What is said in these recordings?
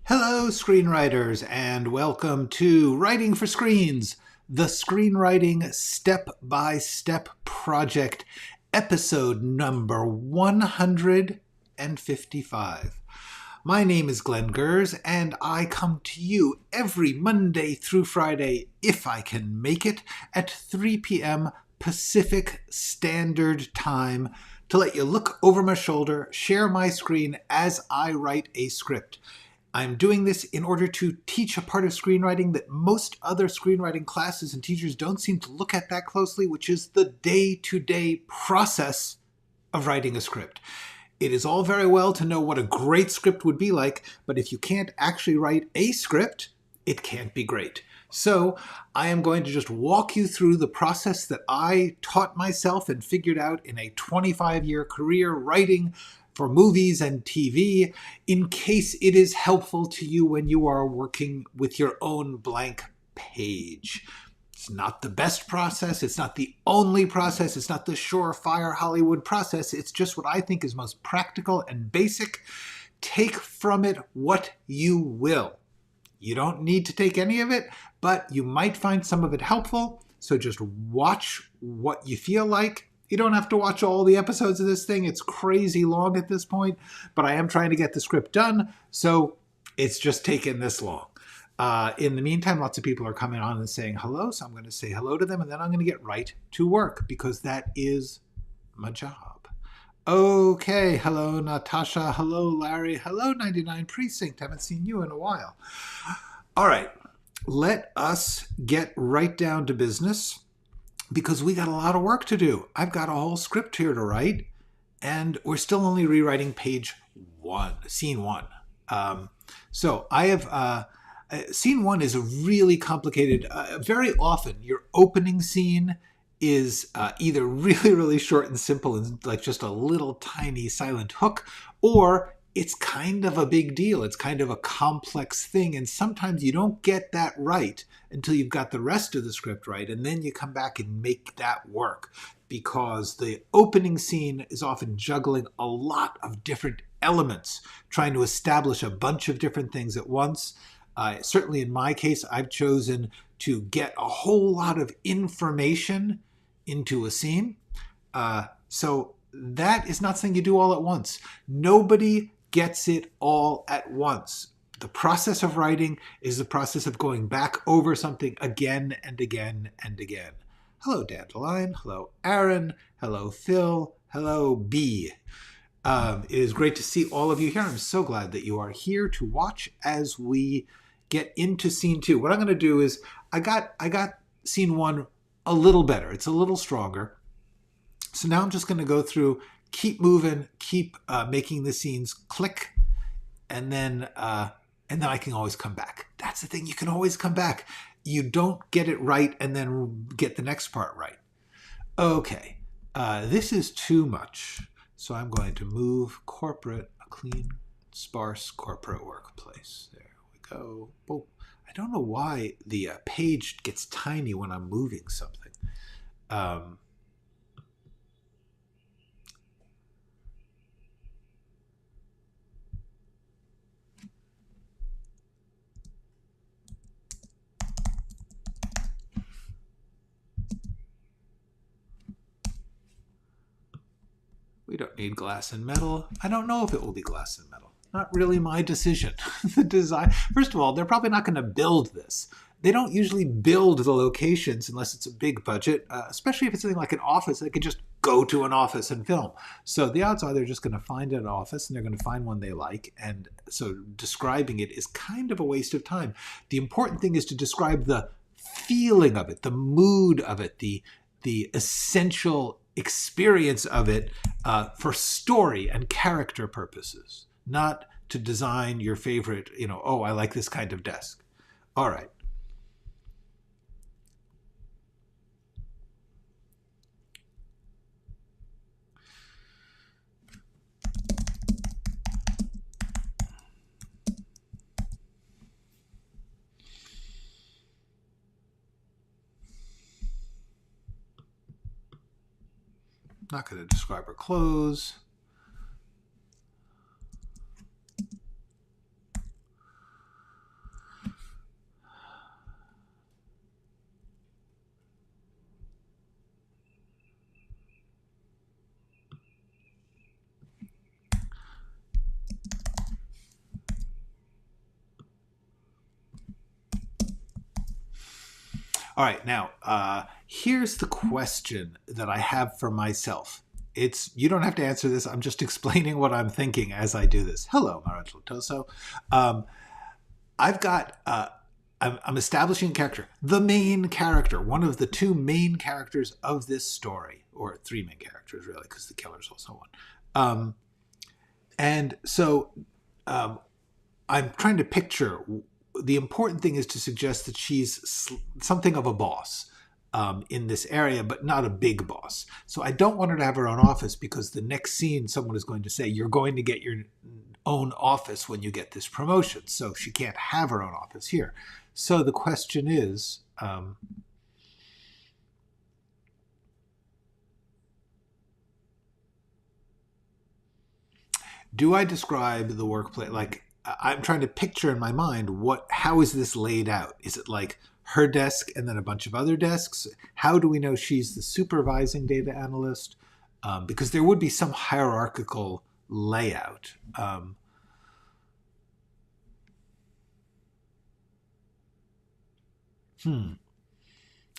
Hello, screenwriters, and welcome to Writing for Screens, the screenwriting step-by-step project, episode number 155. My name is Glenn Gers, and I come to you every Monday through Friday, if I can make it, at 3 p.m. Pacific Standard Time to let you look over my shoulder, share my screen as I write a script. I'm doing this in order to teach a part of screenwriting that most other screenwriting classes and teachers don't seem to look at that closely, which is the day-to-day process of writing a script. It is all very well to know what a great script would be like, but if you can't actually write a script, it can't be great. So I am going to just walk you through the process that I taught myself and figured out in a 25-year career writing for movies and TV, in case it is helpful to you when you are working with your own blank page. It's not the best process, it's not the only process, it's not the surefire Hollywood process, it's just what I think is most practical and basic. Take from it what you will. You don't need to take any of it, but you might find some of it helpful, so just watch what you feel like. You don't have to watch all the episodes of this thing. It's crazy long at this point, but I am trying to get the script done, so it's just taken this long. In the meantime, lots of people are coming on and saying hello, so I'm going to say hello to them, and then I'm going to get right to work, because that is my job. Okay, hello Natasha, hello Larry, hello 99 Precinct. Haven't seen you in a while. All right, let us get right down to business, because we got a lot of work to do. I've got a whole script here to write, and we're still only rewriting page 1, scene 1. So I have, scene 1 is a really complicated, very often your opening scene is either really, really short and simple and like just a little tiny silent hook, or it's kind of a big deal. It's kind of a complex thing, and sometimes you don't get that right until you've got the rest of the script right, and then you come back and make that work, because the opening scene is often juggling a lot of different elements, trying to establish a bunch of different things at once. Certainly in my case, I've chosen to get a whole lot of information into a scene. So that is not something you do all at once. Nobody gets it all at once. The process of writing is the process of going back over something again and again and again. Hello, Dandelion. Hello, Aaron. Hello, Phil. Hello, B. It is great to see all of you here. I'm so glad that you are here to watch as we get into scene 2. What I'm going to do is I got scene 1 a little better. It's a little stronger. So now I'm just going to go through, keep moving, keep making the scenes click, and then I can always come back. That's the thing, you can always come back. You don't get it right and then get the next part right. Okay, this is too much. So I'm going to move corporate, a clean, sparse corporate workplace. There we go. Boom. I don't know why the page gets tiny when I'm moving something. We don't need glass and metal. I don't know if it will be glass and metal. Not really my decision. The design. First of all, they're probably not going to build this. They don't usually build the locations unless it's a big budget, especially if it's something like an office. They could just go to an office and film. So the odds are they're just going to find an office, and they're going to find one they like. And so describing it is kind of a waste of time. The important thing is to describe the feeling of it, the mood of it, the essential experience of it for story and character purposes, not to design your favorite, oh, I like this kind of desk. All right. Not going to describe her clothes. All right, now, here's the question that I have for myself. You don't have to answer this. I'm just explaining what I'm thinking as I do this. Hello, Maranto Toso. I've got, I'm establishing a character. The main character, one of the two main characters of this story, or three main characters, really, because the killer's also one. And so I'm trying to picture, the important thing is to suggest that she's something of a boss in this area, but not a big boss. So I don't want her to have her own office, because the next scene someone is going to say, you're going to get your own office when you get this promotion. So she can't have her own office here. So the question is, do I describe the workplace, like, I'm trying to picture in my mind, how is this laid out? Is it like her desk and then a bunch of other desks? How do we know she's the supervising data analyst? Because there would be some hierarchical layout.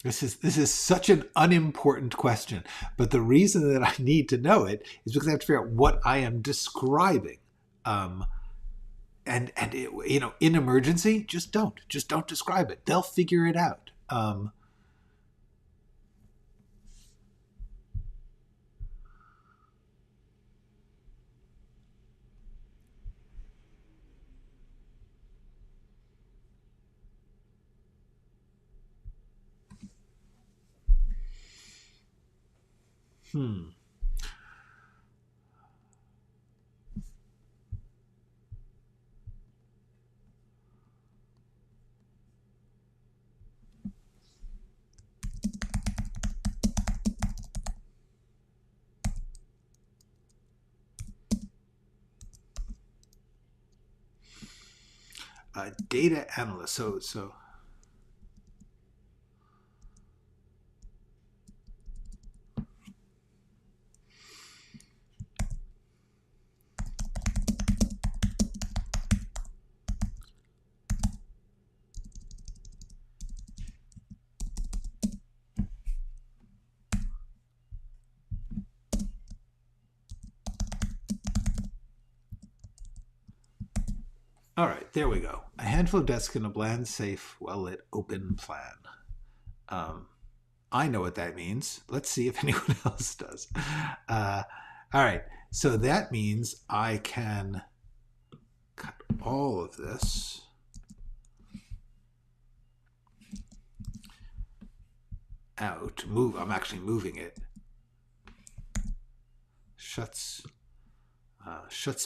This is such an unimportant question, but the reason that I need to know it is because I have to figure out what I am describing. And it, in emergency, just don't describe it. They'll figure it out. Data analyst. So. All right, there we go. A handful of desks in a bland, safe, well-lit, open plan. I know what that means. Let's see if anyone else does. All right, so that means I can cut all of this out. I'm actually moving it. Shuts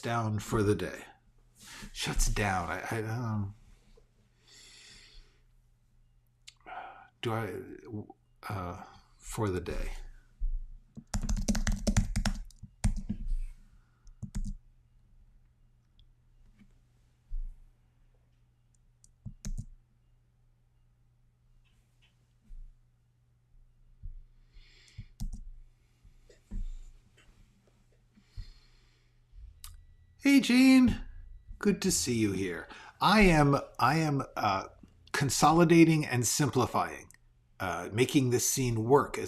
down for the day. Shuts down. For the day. Hey, Gene. Good to see you here. I am consolidating and simplifying, making this scene work.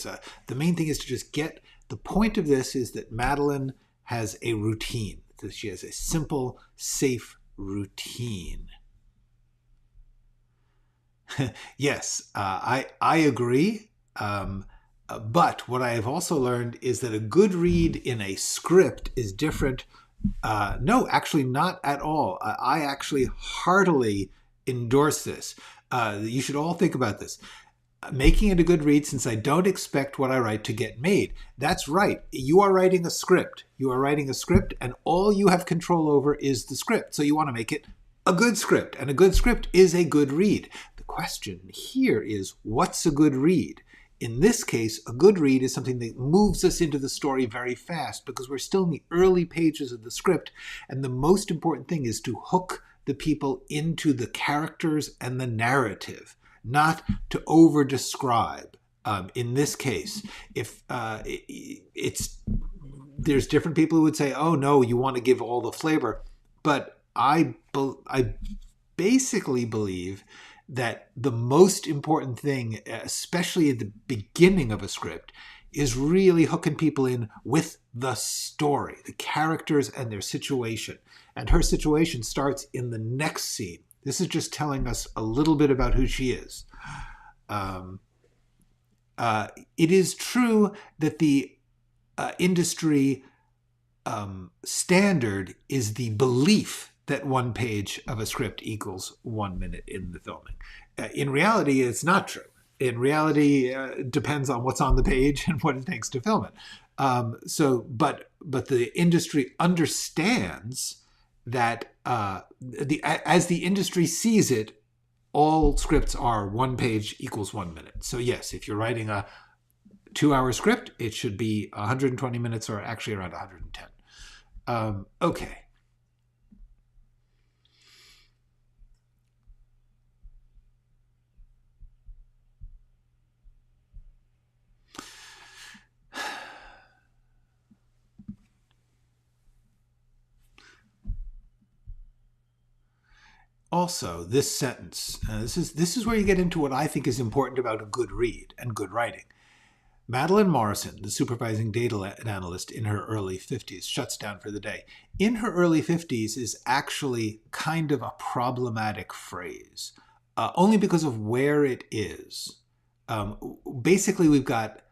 The main thing is to just get, the point of this is that Madeline has a routine. That she has a simple, safe routine. Yes, I agree. But what I have also learned is that a good read in a script is different. No, actually not at all. I actually heartily endorse this. You should all think about this. Making it a good read, since I don't expect what I write to get made. That's right. You are writing a script. You are writing a script, and all you have control over is the script. So you want to make it a good script, and a good script is a good read. The question here is, what's a good read? In this case, a good read is something that moves us into the story very fast, because we're still in the early pages of the script, and the most important thing is to hook the people into the characters and the narrative, not to over-describe. In this case, if there's different people who would say, oh no, you want to give all the flavor, but I basically believe that the most important thing, especially at the beginning of a script, is really hooking people in with the story, the characters and their situation. And her situation starts in the next scene. This is just telling us a little bit about who she is. It is true that the industry standard is the belief that 1 page of a script equals 1 minute in the filming. In reality, it's not true. In reality, it depends on what's on the page and what it takes to film it. But the industry understands that as the industry sees it, all scripts are 1 page equals 1 minute. So yes, if you're writing a 2-hour script, it should be 120 minutes, or actually around 110. Okay. Also, this sentence, this is where you get into what I think is important about a good read and good writing. Madeline Morrison, the supervising data analyst in her early 50s, shuts down for the day. In her early 50s is actually kind of a problematic phrase, only because of where it is. Basically, we've got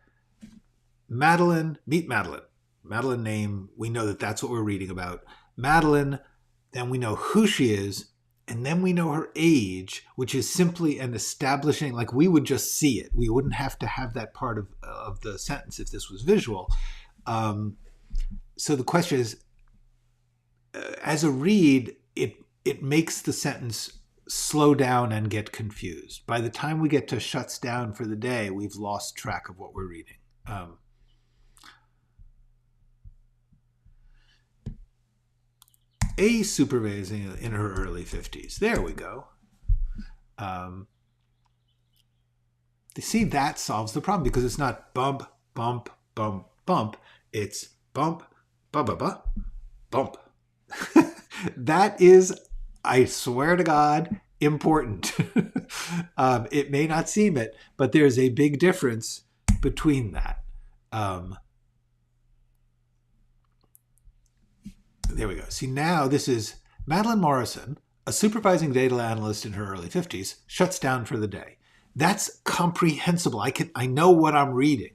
Madeline, meet Madeline. Madeline name, we know that that's what we're reading about. Madeline, then we know who she is, and then we know her age, which is simply an establishing, like we would just see it. We wouldn't have to have that part of the sentence if this was visual. So the question is, as a read, it makes the sentence slow down and get confused. By the time we get to shuts down for the day, we've lost track of what we're reading. A supervising in her early 50s. There we go. See, that solves the problem because it's not bump, bump, bump, bump. It's bump, ba-ba-ba, bump. That is, I swear to God, important. It may not seem it, but there's a big difference between that. There we go. See, now this is Madeline Morrison, a supervising data analyst in her early 50s, shuts down for the day. That's comprehensible. I know what I'm reading.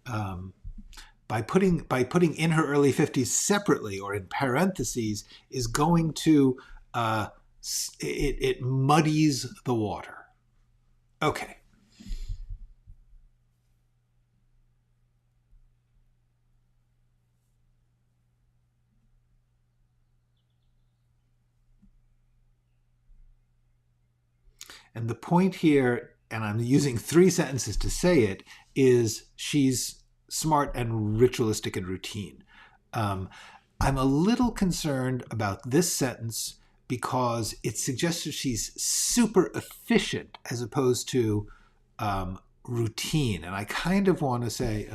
By putting in her early 50s separately or in parentheses is going to it muddies the water. Okay. And the point here, and I'm using 3 sentences to say it, is she's smart and ritualistic and routine. I'm a little concerned about this sentence because it suggests that she's super efficient as opposed to routine. And I kind of want to say...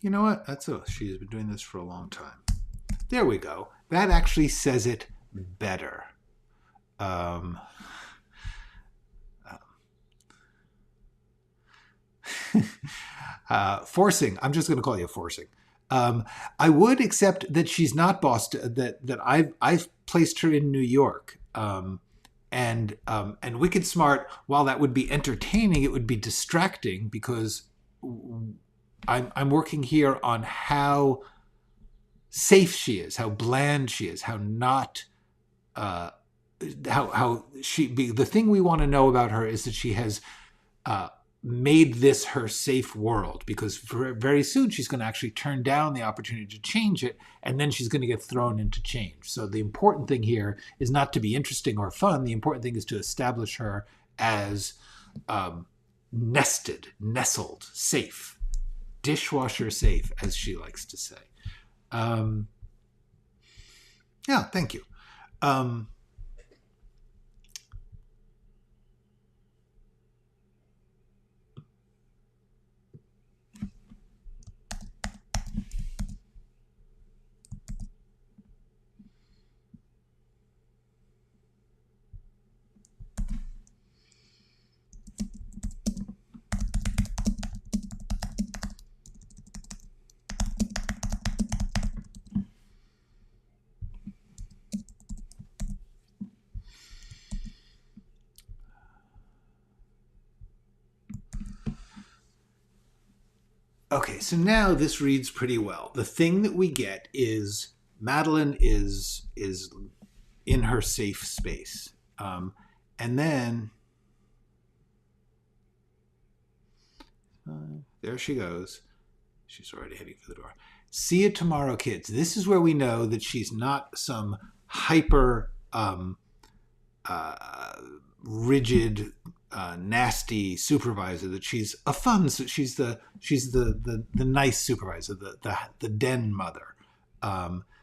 You know what? She's been doing this for a long time. There we go. That actually says it better. Forcing. I'm just going to call you forcing. I would accept that she's not Boston. That I've placed her in New York. And Wicked Smart. While that would be entertaining, it would be distracting because I'm working here on how safe she is, how bland she is, how not, how she be. The thing we want to know about her is that she has made this her safe world, because very soon she's going to actually turn down the opportunity to change it, and then she's going to get thrown into change. So the important thing here is not to be interesting or fun. The important thing is to establish her as nestled, safe. Dishwasher safe, as she likes to say. Yeah, thank you. Um, okay, so now this reads pretty well. The thing that we get is Madeline is in her safe space, and then there she goes. She's already heading for the door. See you tomorrow, kids. This is where we know that she's not some hyper uh, rigid, nasty supervisor. That she's a fun. She's the nice supervisor, the den mother.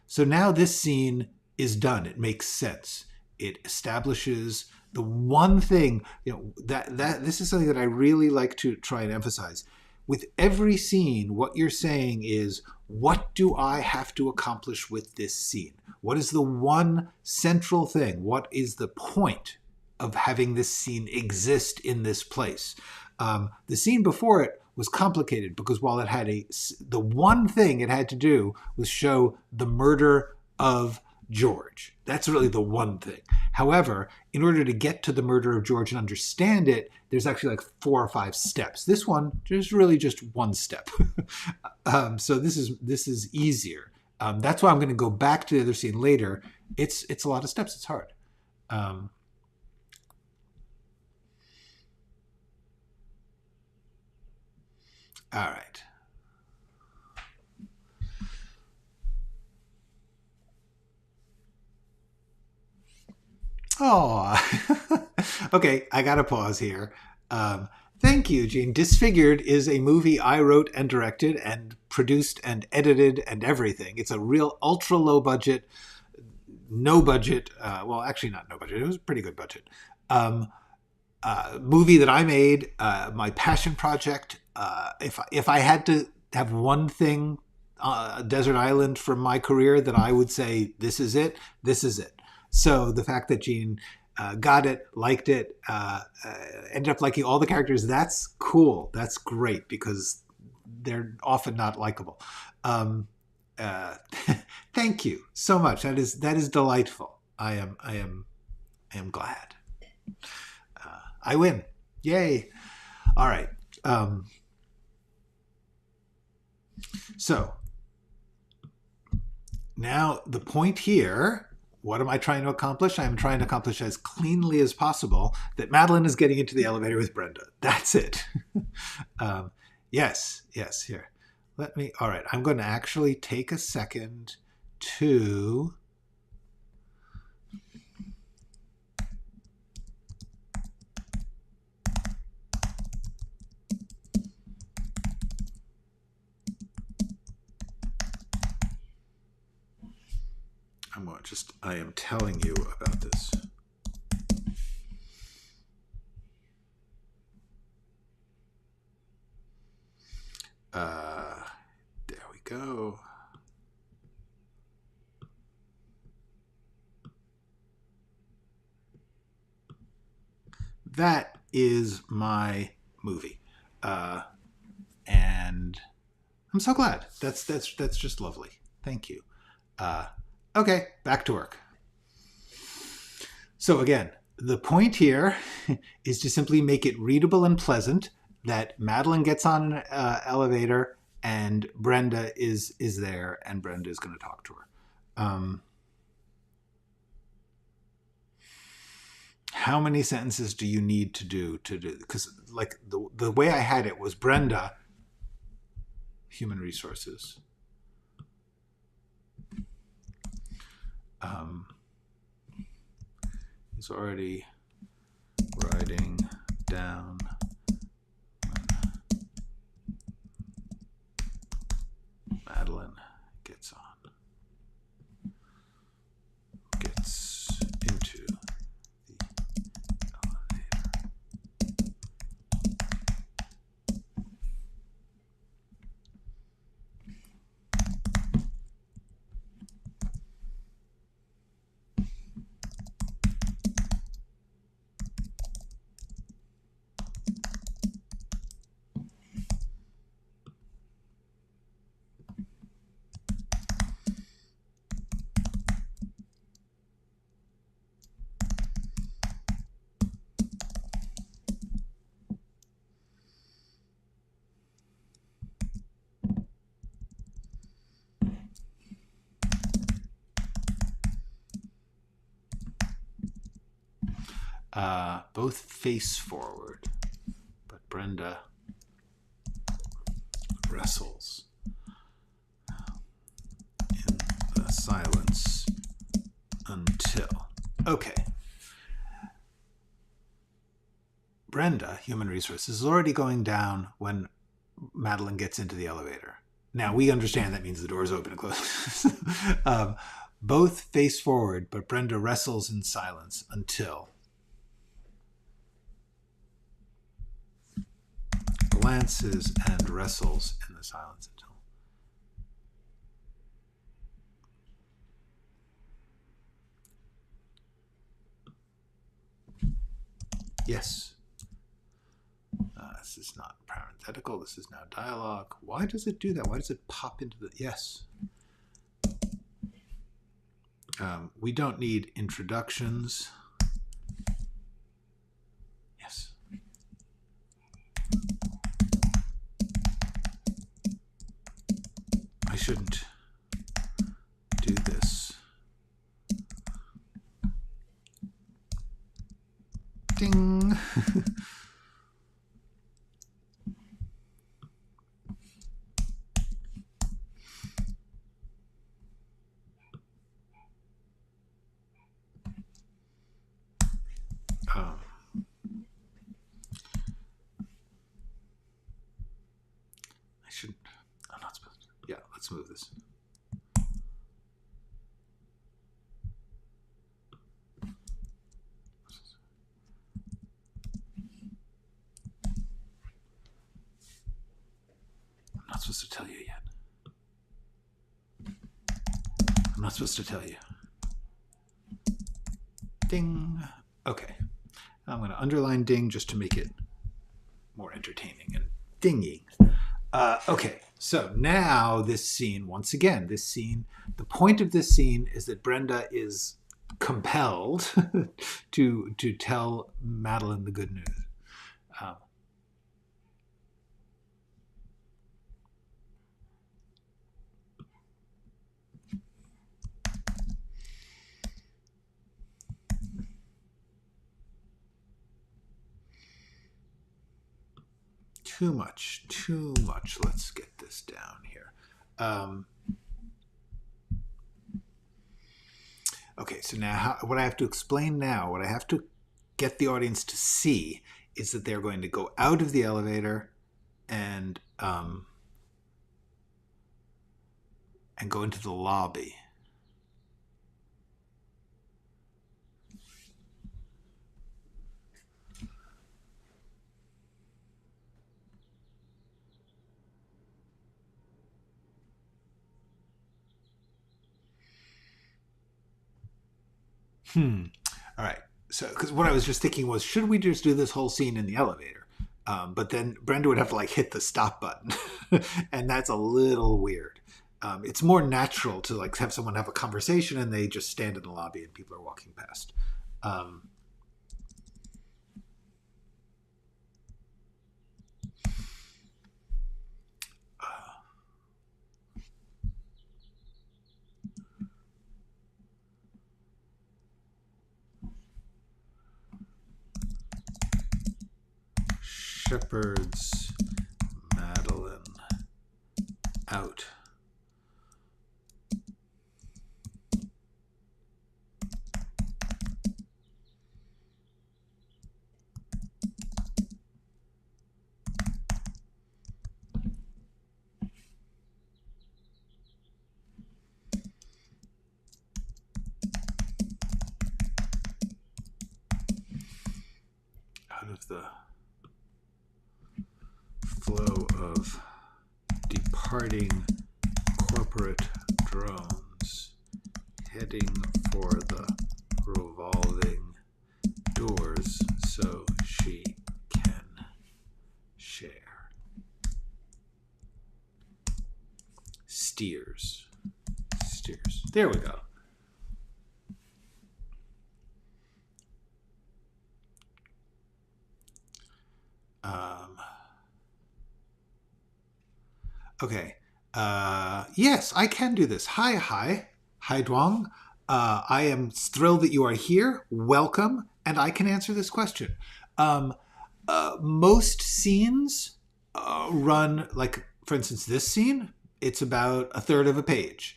So now this scene is done. It makes sense. It establishes the one thing, that this is something that I really like to try and emphasize. With every scene, what you're saying is, what do I have to accomplish with this scene? What is the one central thing? What is the point of having this scene exist in this place? The scene before it was complicated because while it had the one thing it had to do was show the murder of George. That's really the one thing. However, in order to get to the murder of George and understand it, there's actually like 4 or 5 steps. This one, there's really just one step. So this is easier. That's why I'm going to go back to the other scene later. It's a lot of steps. It's hard. All right. Oh, okay. I got to pause here. Thank you, Eugene. Disfigured is a movie I wrote and directed and produced and edited and everything. It's a real ultra low budget, no budget. Well, actually, not no budget. It was a pretty good budget. Movie that I made, my passion project. If I had to have one thing, a desert island from my career that I would say this is it, this is it. So the fact that Gene got it, liked it, ended up liking all the characters, that's cool. That's great because they're often not likable. Um, uh, Thank you so much. That is delightful. I am glad. I win. Yay. All right. So now the point here, what am I trying to accomplish? I'm trying to accomplish as cleanly as possible that Madeline is getting into the elevator with Brenda. That's it. Yes, here. All right, I'm going to actually take a second to... I am telling you about this. There we go. That is my movie. And I'm so glad. That's just lovely. Thank you. Okay, back to work. So again, the point here is to simply make it readable and pleasant that Madeline gets on an elevator and Brenda is there and Brenda is going to talk to her. How many sentences do you need to do? Because like the way I had it was Brenda, human resources. He's already writing down when Madeline gets on. both face forward, but Brenda wrestles in the silence until. Okay. Brenda, Human Resources, is already going down when Madeline gets into the elevator. Now, we understand that means the doors open and close. Both face forward, but Brenda wrestles in silence until. Glances and wrestles in the silence until. Yes. This is not parenthetical. This is now dialogue. Why does it do that? Why does it pop into the... Yes. We don't need introductions. Yes. I shouldn't do this. Ding. I'm not supposed to. Yeah, let's move this. I'm not supposed to tell you yet. I'm not supposed to tell you. Ding. Okay. I'm going to underline ding just to make it more entertaining and dinging. Okay, so now this scene, once again, the point of this scene is that Brenda is compelled to tell Madeline the good news. Too much. Let's get this down here. Okay, so now what I have to explain now, what I have to get the audience to see is that they're going to go out of the elevator and go into the lobby. All right. So, because what I was just thinking was, should we just do this whole scene in the elevator? But then Brenda would have to like hit the stop button, and that's a little weird. It's more natural to like have someone have a conversation and they just stand in the lobby and people are walking past. Shepherds Madeline out. Out of the flow of departing corporate drones, heading for the revolving doors so she can share. Steers. There we go. Okay. Yes, I can do this. Hi, Duong. I am thrilled that you are here. Welcome. And I can answer this question. Um, Most scenes run, like, for instance, this scene, it's about a third of a page.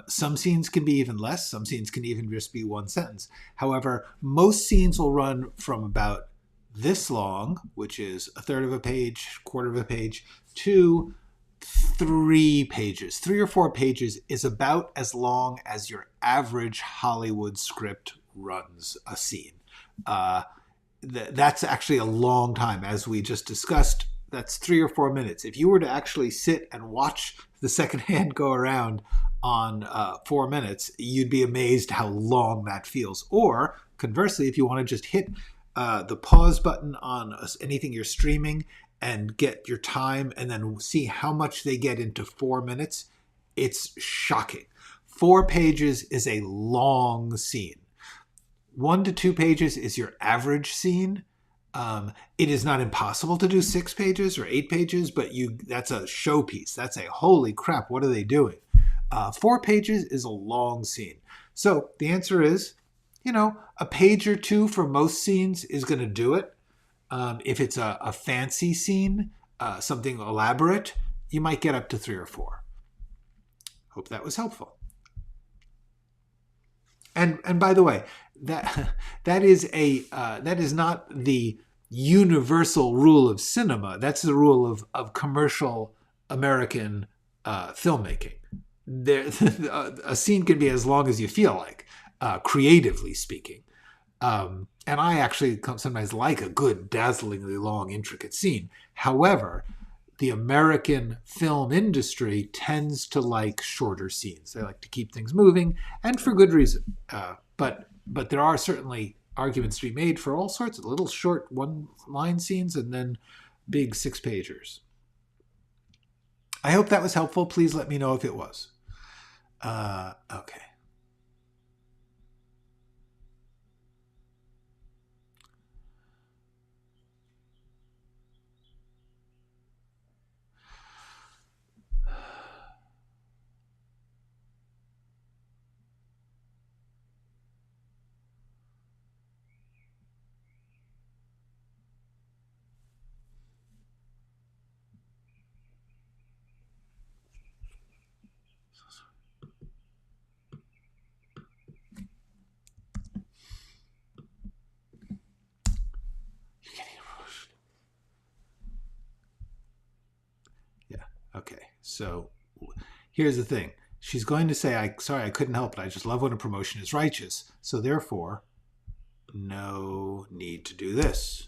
Some scenes can be even less. Some scenes can even just be one sentence. However, most scenes will run from about this long, which is a third of a page, quarter of a page, to 3 pages. 3 or 4 pages is about as long as your average Hollywood script runs a scene. That's actually a long time. As we just discussed, that's 3 or 4 minutes. If you were to actually sit and watch the second hand go around on 4 minutes, you'd be amazed how long that feels. Or conversely, if you want to just hit the pause button on anything you're streaming and get your time and then see how much they get into 4 minutes, it's shocking. 4 pages is a long scene. 1 to 2 pages is your average scene. It is not impossible to do 6 pages or 8 pages, but that's a showpiece. That's a holy crap, what are they doing? 4 pages is a long scene. So the answer is, a page or two for most scenes is going to do it. If it's a fancy scene, something elaborate, you might get up to 3 or 4. Hope that was helpful. And by the way, that is not the universal rule of cinema. That's the rule of commercial American filmmaking. A scene can be as long as you feel like, creatively speaking. And I actually sometimes like a good, dazzlingly long, intricate scene. However, the American film industry tends to like shorter scenes. They like to keep things moving, and for good reason. But there are certainly arguments to be made for all sorts of little short one-line scenes and then big 6-pagers. I hope that was helpful. Please let me know if it was. Okay. Okay, so here's the thing. She's going to say, sorry, I couldn't help it. I just love when a promotion is righteous. So therefore, no need to do this.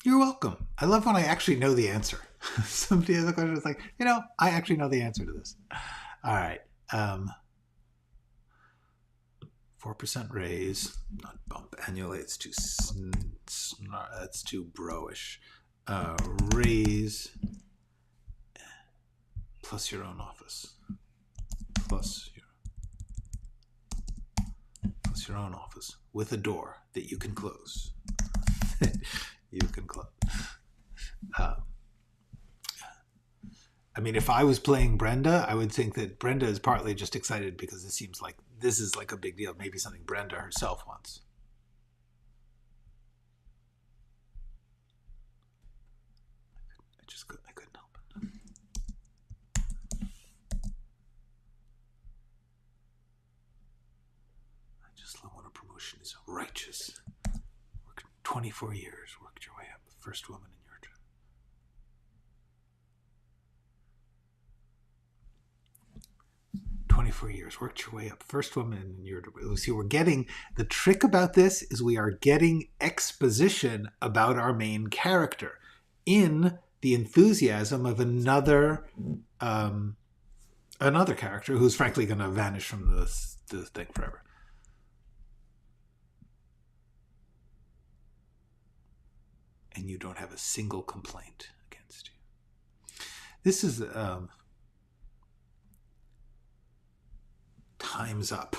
You're welcome. I love when I actually know the answer. Somebody has a question, it's like, I actually know the answer to this. All right. 4% raise, not bump, annually, it's too that's too bro-ish. Raise plus your own office, plus your own office with a door that you can close. You can close. I mean, if I was playing Brenda, I would think that Brenda is partly just excited because it seems like this is like a big deal. Maybe something Brenda herself wants. I couldn't help it. I just love when a promotion is righteous. Worked 24 years, worked your way up. First woman in your job. 24 years, worked your way up. First woman in your... See, we're getting... The trick about this is we are getting exposition about our main character in the enthusiasm of another character who's frankly going to vanish from the thing forever. And you don't have a single complaint against you. This is... time's up.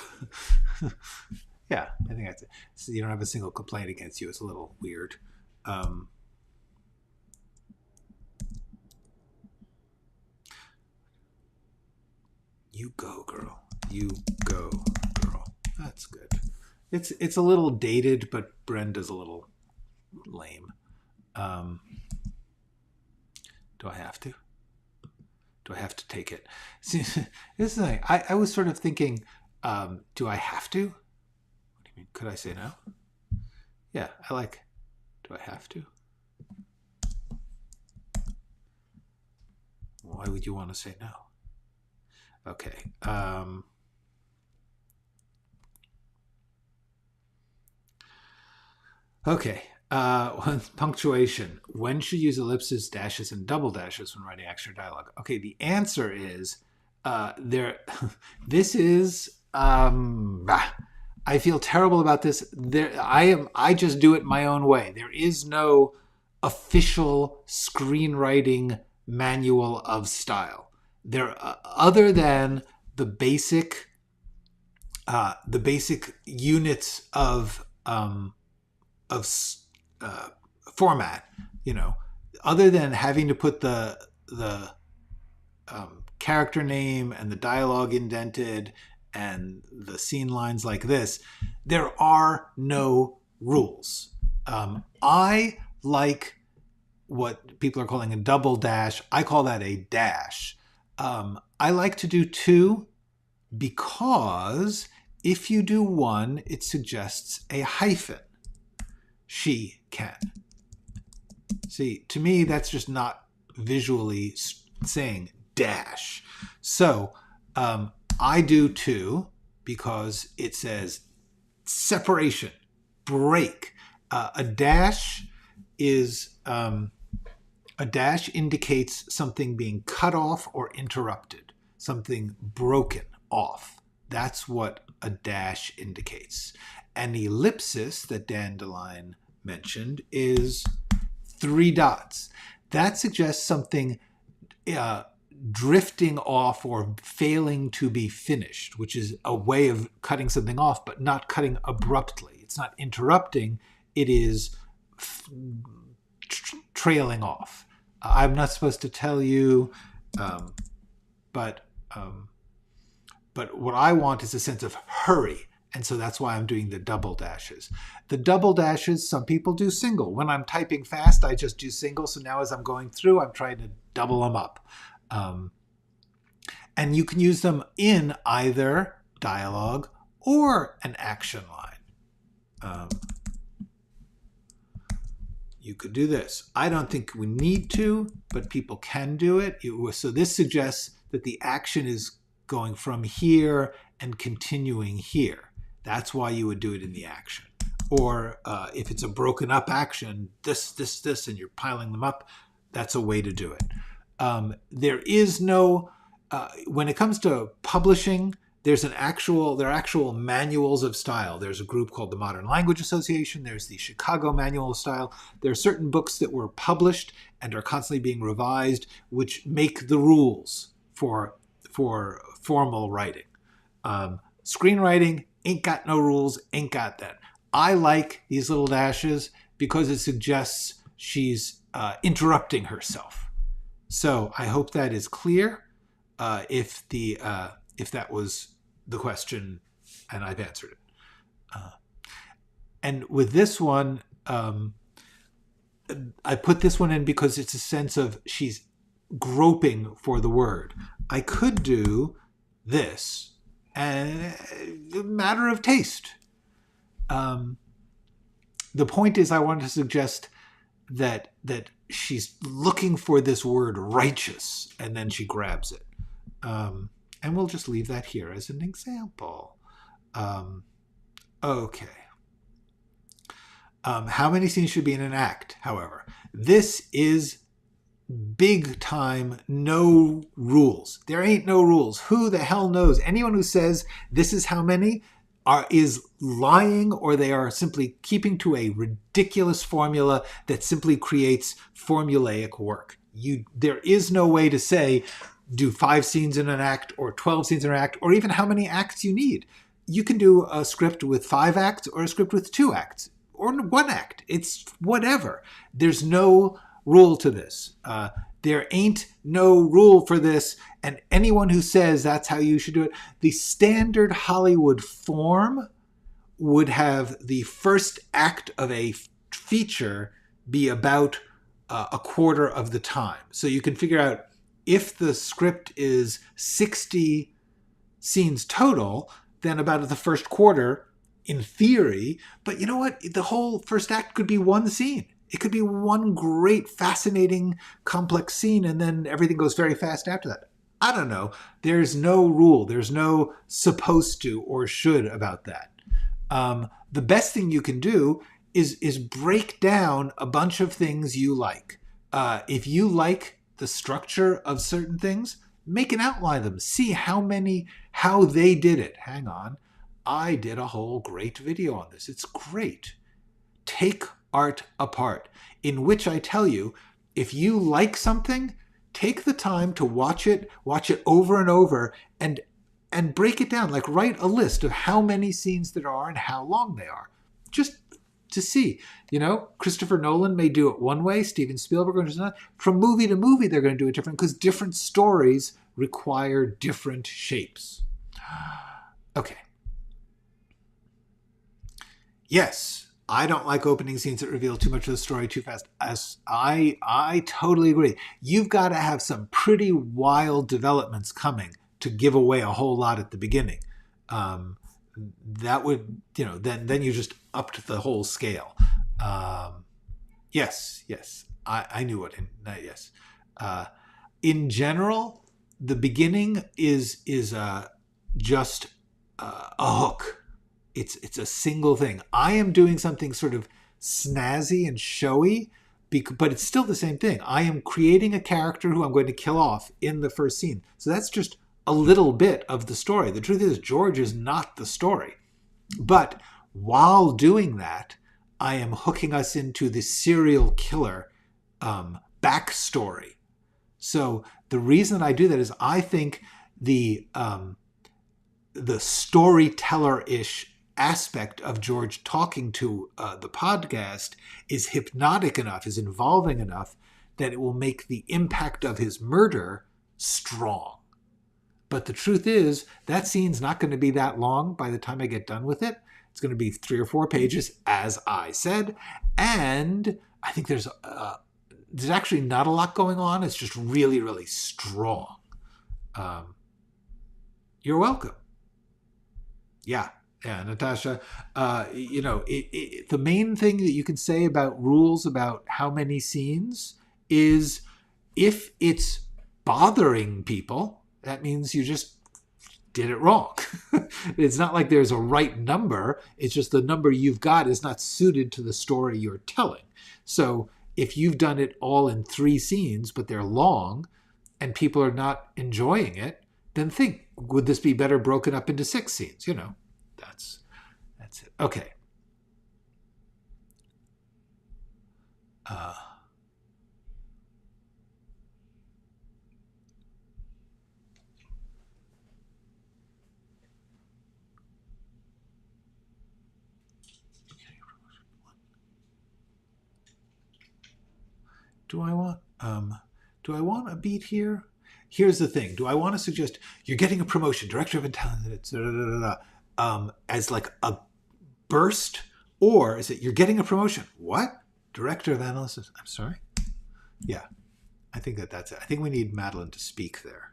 Yeah, I think that's it. So you don't have a single complaint against you. It's a little weird. You go, girl. You go, girl. That's good. It's a little dated, but Brenda's a little lame. Do I have to? Do I have to take it? See, this is the thing. I was sort of thinking, do I have to? What do you mean? Could I say no? Yeah, I like, do I have to? Why would you want to say no? Okay. Okay. Punctuation. When should you use ellipses, dashes, and double dashes when writing action or dialogue? Okay, the answer is this is I feel terrible about this. I just do it my own way. There is no official screenwriting manual of style. There other than the basic units of format, other than having to put the character name and the dialogue indented and the scene lines like this, there are no rules. I like what people are calling a double dash. I call that a dash. I like to do two because if you do one, it suggests a hyphen. She can. See, to me, that's just not visually saying dash. So I do two because it says separation, break. A dash indicates something being cut off or interrupted, something broken off. That's what a dash indicates. An ellipsis that Dandelion mentioned is 3 dots. That suggests something drifting off or failing to be finished, which is a way of cutting something off, but not cutting abruptly. It's not interrupting. It is trailing off. I'm not supposed to tell you, but what I want is a sense of hurry. And so that's why I'm doing the double dashes. The double dashes, some people do single. When I'm typing fast, I just do single. So now as I'm going through, I'm trying to double them up. And you can use them in either dialogue or an action line. You could do this. I don't think we need to, but people can do it. So this suggests that the action is going from here and continuing here. That's why you would do it in the action. Or if it's a broken up action, this, and you're piling them up, that's a way to do it. There is no, when it comes to publishing, there are actual manuals of style. There's a group called the Modern Language Association. There's the Chicago Manual of Style. There are certain books that were published and are constantly being revised, which make the rules for formal writing. Screenwriting ain't got no rules, ain't got that. I like these little dashes because it suggests she's interrupting herself. So I hope that is clear. If that was the question and I've answered it. And with this one, I put this one in because it's a sense of she's groping for the word. I could do this, and a matter of taste. The point is I wanted to suggest that she's looking for this word righteous, and then she grabs it. And we'll just leave that here as an example. Okay. How many scenes should be in an act, however? This is big time, no rules. There ain't no rules. Who the hell knows? Anyone who says this is how many is lying, or they are simply keeping to a ridiculous formula that simply creates formulaic work. There is no way to say do 5 scenes in an act or 12 scenes in an act, or even how many acts you need. You can do a script with 5 acts or a script with 2 acts or 1 act. It's whatever. There's no rule to this. There ain't no rule for this, and anyone who says that's how you should do it, the standard Hollywood form would have the first act of a feature be about a quarter of the time. So you can figure out if the script is 60 scenes total, then about the first quarter, in theory, but you know what? The whole first act could be one scene. It could be one great, fascinating, complex scene, and then everything goes very fast after that. I don't know. There's no rule. There's no supposed to or should about that. The best thing you can do is break down a bunch of things you like. If you like the structure of certain things, make an outline of them. See how they did it. Hang on. I did a whole great video on this. It's great. Take art apart, in which I tell you, if you like something, take the time to watch it over and over, and break it down. Like, write a list of how many scenes there are and how long they are. Just to see. Christopher Nolan may do it one way, Steven Spielberg does not. From movie to movie, they're going to do it different because different stories require different shapes. Okay. Yes, I don't like opening scenes that reveal too much of the story too fast. As I totally agree. You've got to have some pretty wild developments coming to give away a whole lot at the beginning. That would, then you just upped the whole scale. Yes, I knew it. Yes. In general, the beginning is just a hook. It's a single thing. I am doing something sort of snazzy and showy, but it's still the same thing. I am creating a character who I'm going to kill off in the first scene. So that's just a little bit of the story. The truth is, George is not the story. But while doing that, I am hooking us into the serial killer backstory. So the reason I do that is I think the storyteller-ish aspect of George talking to the podcast is hypnotic enough, is involving enough, that it will make the impact of his murder strong. But the truth is, that scene's not going to be that long by the time I get done with it. It's going to be 3 or 4 pages, as I said. And I think there's actually not a lot going on. It's just really, really strong. You're welcome. Yeah, Natasha. The main thing that you can say about rules about how many scenes is if it's bothering people, that means you just did it wrong. It's not like there's a right number. It's just the number you've got is not suited to the story you're telling. So if you've done it all in 3 scenes, but they're long and people are not enjoying it, then think, would this be better broken up into 6 scenes? That's it. Okay. Do I want a beat here? Here's the thing. Do I want to suggest you're getting a promotion, director of intelligence, as like a burst? Or is it you're getting a promotion? What? Director of analysis. I'm sorry? Yeah. I think that's it. I think we need Madeline to speak there.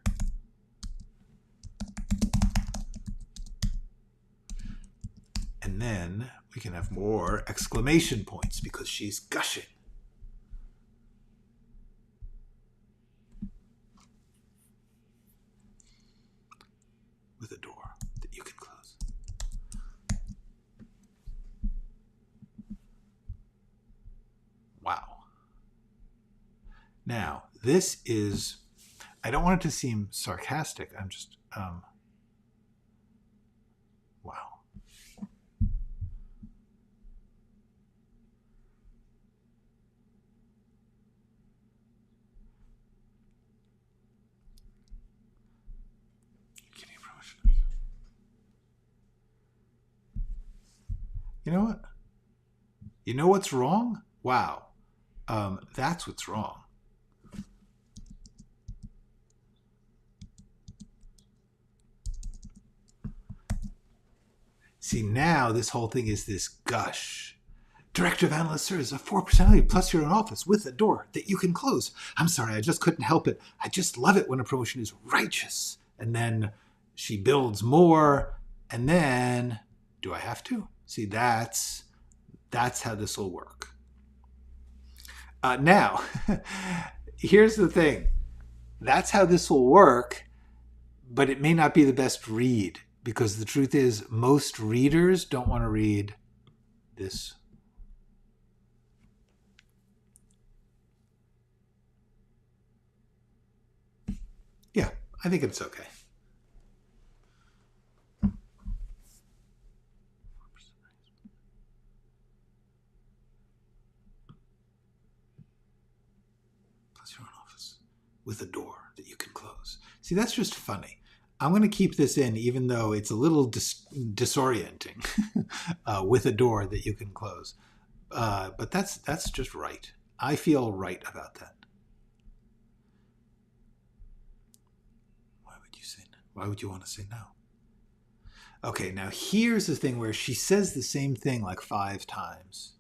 And then we can have more exclamation points because she's gushing. With a door that you can close. Wow. Now, this is, I don't want it to seem sarcastic. I'm just, wow. You know what? You know what's wrong? Wow. That's what's wrong. See, now this whole thing is this gush. Director of Analyst Service, a 4 personality plus your own office with a door that you can close. I'm sorry, I just couldn't help it. I just love it when a promotion is righteous. And then she builds more, and then, do I have to? See, that's how this will work. Now, here's the thing. That's how this will work, but it may not be the best read, because the truth is most readers don't want to read this. Yeah, I think it's okay. Plus your own office with a door that you can close. See, that's just funny. I'm going to keep this in, even though it's a little disorienting, with a door that you can close. But that's just right. I feel right about that. Why would you want to say no? Okay, now here's the thing where she says the same thing like 5 times.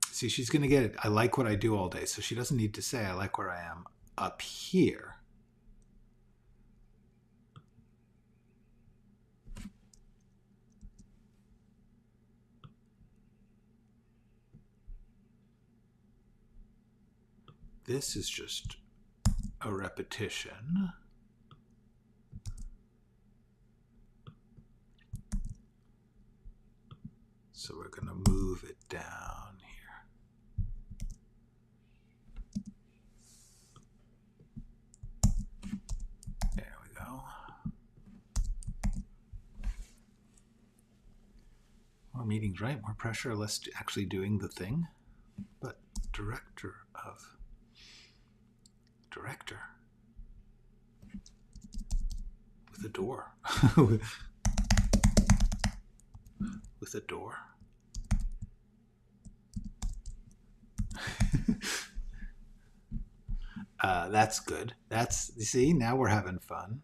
See, she's going to get it. I like what I do all day. So she doesn't need to say, I like where I am up here. This is just a repetition. So we're going to move it down here. There we go. More meetings, right? More pressure, less actually doing the thing. But director with a door. With a door. That's good. You see, now we're having fun.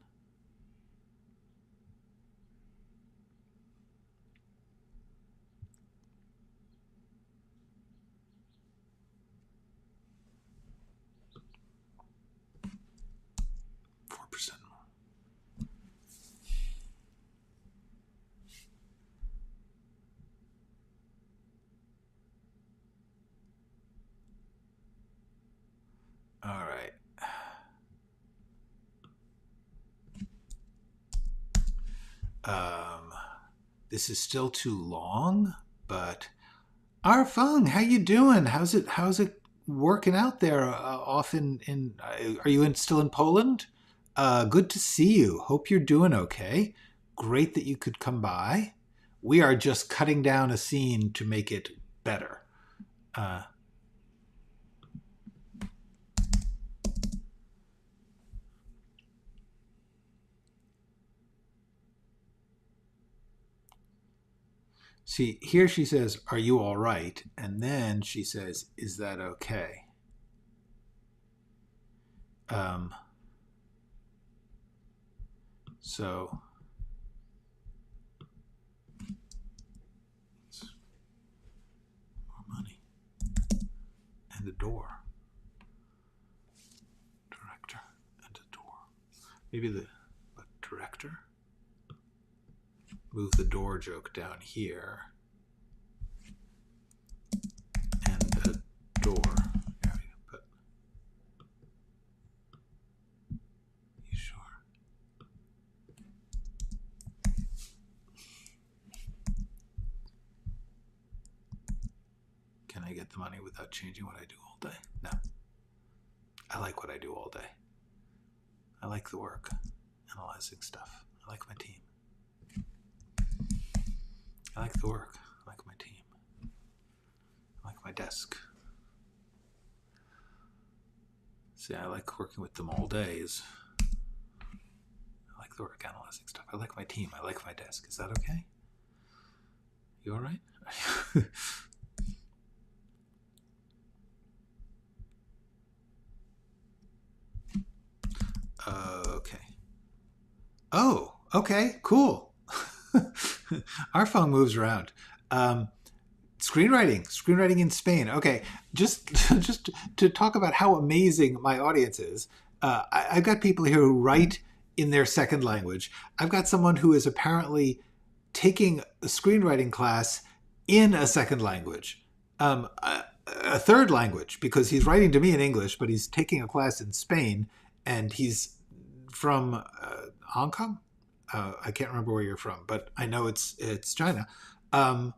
All right. This is still too long, but Arfung, how you doing? How's it working out there? Are you still in Poland? Good to see you. Hope you're doing okay. Great that you could come by. We are just cutting down a scene to make it better. See, here she says, are you all right? And then she says, is that okay? So more money and a door. Director and a door. Maybe director? Move the door joke down here. And a door. There we go. You sure? Can I get the money without changing what I do all day? No. I like what I do all day. I like the work, analyzing stuff. I like my team. I like the work. I like my team. I like my desk. See, I like working with them all days. I like the work, analyzing stuff. I like my team. I like my desk. Is that okay? You all right? Oh, okay, cool. Our phone moves around. Um, screenwriting in Spain. Okay, just just to talk about how amazing my audience is. I've got people here who write in their second language. I've got someone who is apparently taking a screenwriting class in a second language, a third language, because he's writing to me in English, but he's taking a class in Spain, and he's from Hong Kong. I can't remember where you're from, but I know it's China. Um,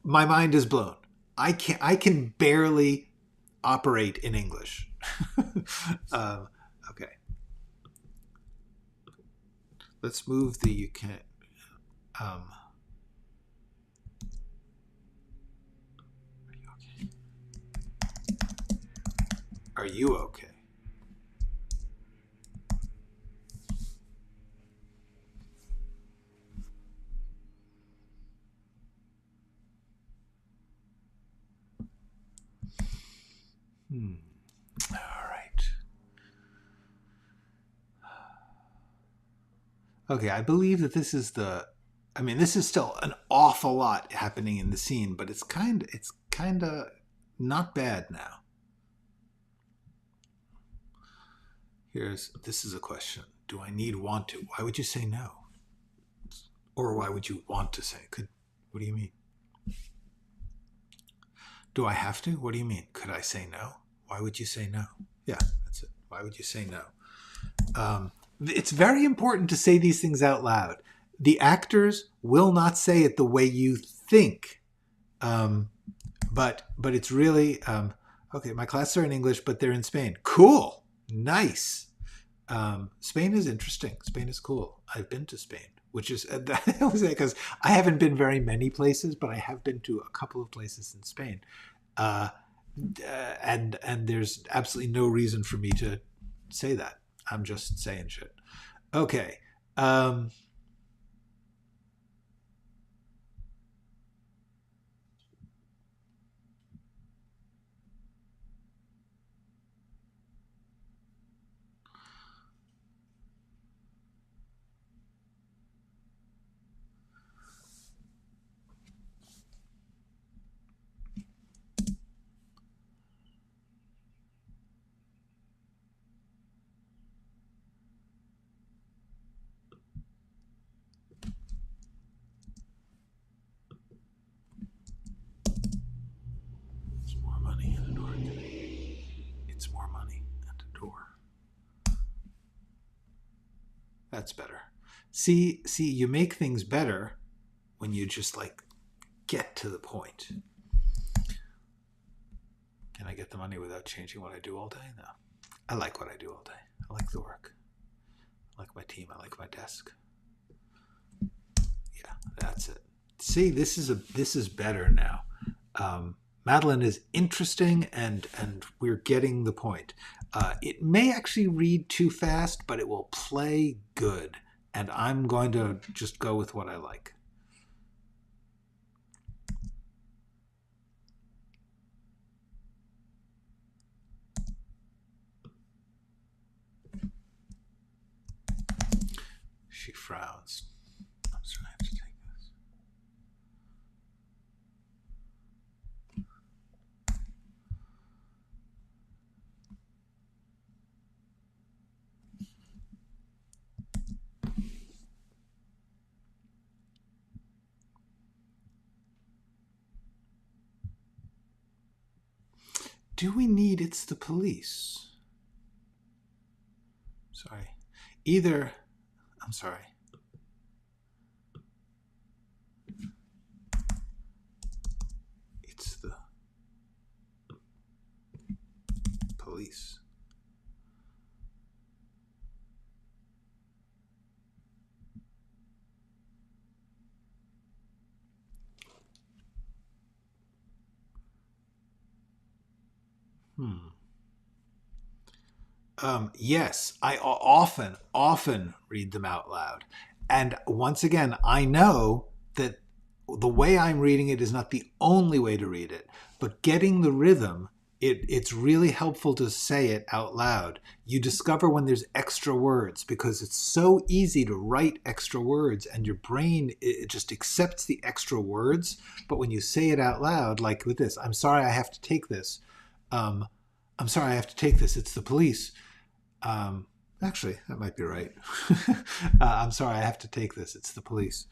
my mind is blown. I can barely operate in English. uh, okay, let's move the you can't. Um, are you okay? All right. Okay, I believe that this is the. I mean, this is still an awful lot happening in the scene, but it's kind of not bad now. This is a question. Do I need want to? Why would you say no? Or why would you want to say? What do you mean? Do I have to? What do you mean? Could I say no? Why would you say no? Yeah, that's it. Why would you say no? It's very important to say these things out loud. The actors will not say it the way you think, but it's really okay. My classes are in English, but they're in Spain. Cool, nice. Spain is interesting. Spain is cool. I've been to Spain, which is because I haven't been very many places, but I have been to a couple of places in Spain, uh, and there's absolutely no reason for me to say that. I'm just saying shit. Okay. Um, it's more money and a door. It's more money and a door. That's better. See, you make things better when you just like get to the point. Can I get the money without changing what I do all day? No. I like what I do all day. I like the work. I like my team. I like my desk. Yeah, that's it. See, this is better now. Madeline is interesting, and we're getting the point. It may actually read too fast, but it will play good, and I'm going to just go with what I like. She frowns. I'm sorry, I have to take this. Do we need it's the police? Sorry. Either, I'm sorry. It's the police. Yes, I often read them out loud. And once again, I know that the way I'm reading it is not the only way to read it, but getting the rhythm it's really helpful to say it out loud. You discover when there's extra words because it's so easy to write extra words and your brain, it just accepts the extra words. But when you say it out loud, like with this, I'm sorry I have to take this. I'm sorry I have to take this. It's the police. Actually, that might be right. I'm sorry I have to take this. It's the police.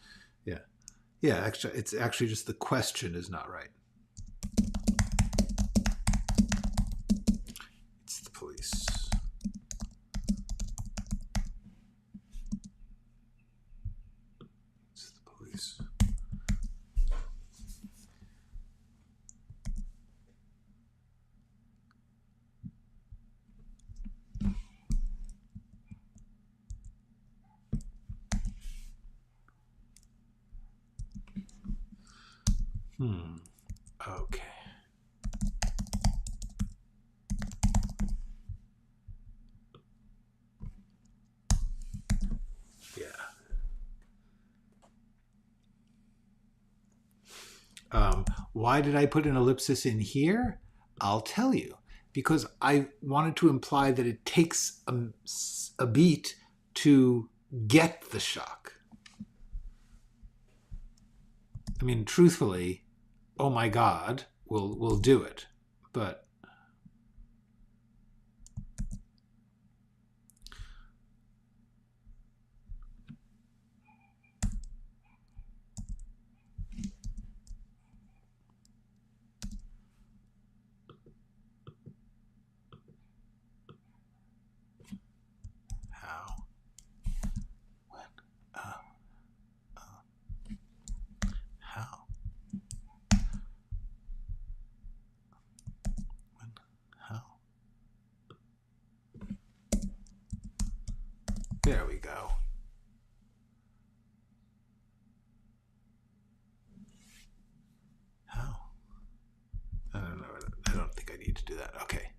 Yeah. Yeah, actually, it's actually just the question is not right. It's the police. It's the police. Okay. Yeah. Why did I put an ellipsis in here? I'll tell you. Because I wanted to imply that it takes a beat to get the shock. I mean, truthfully, oh my God, we'll do it. But how? When? How? When? How? There we go. How? I don't know. I don't think I need to do that. Okay.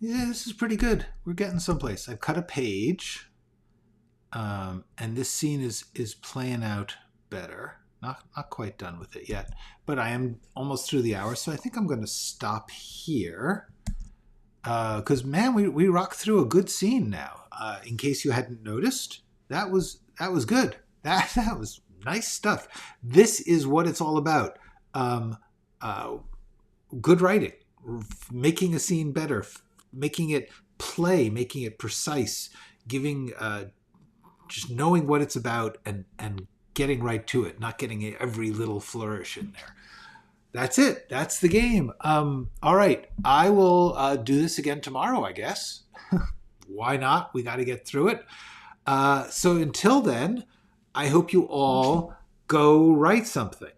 Yeah, this is pretty good. We're getting someplace. I've cut a page, and this scene is playing out better. Not quite done with it yet, but I am almost through the hour, so I think I'm going to stop here. Because man, we rocked through a good scene now. In case you hadn't noticed, that was good. That was nice stuff. This is what it's all about. Good writing, making a scene better, making it play, making it precise, giving just knowing what it's about and getting right to it, not getting every little flourish in there. That's it. That's the game. All right. I will do this again tomorrow, I guess. Why not? We got to get through it. So until then, I hope you all go write something.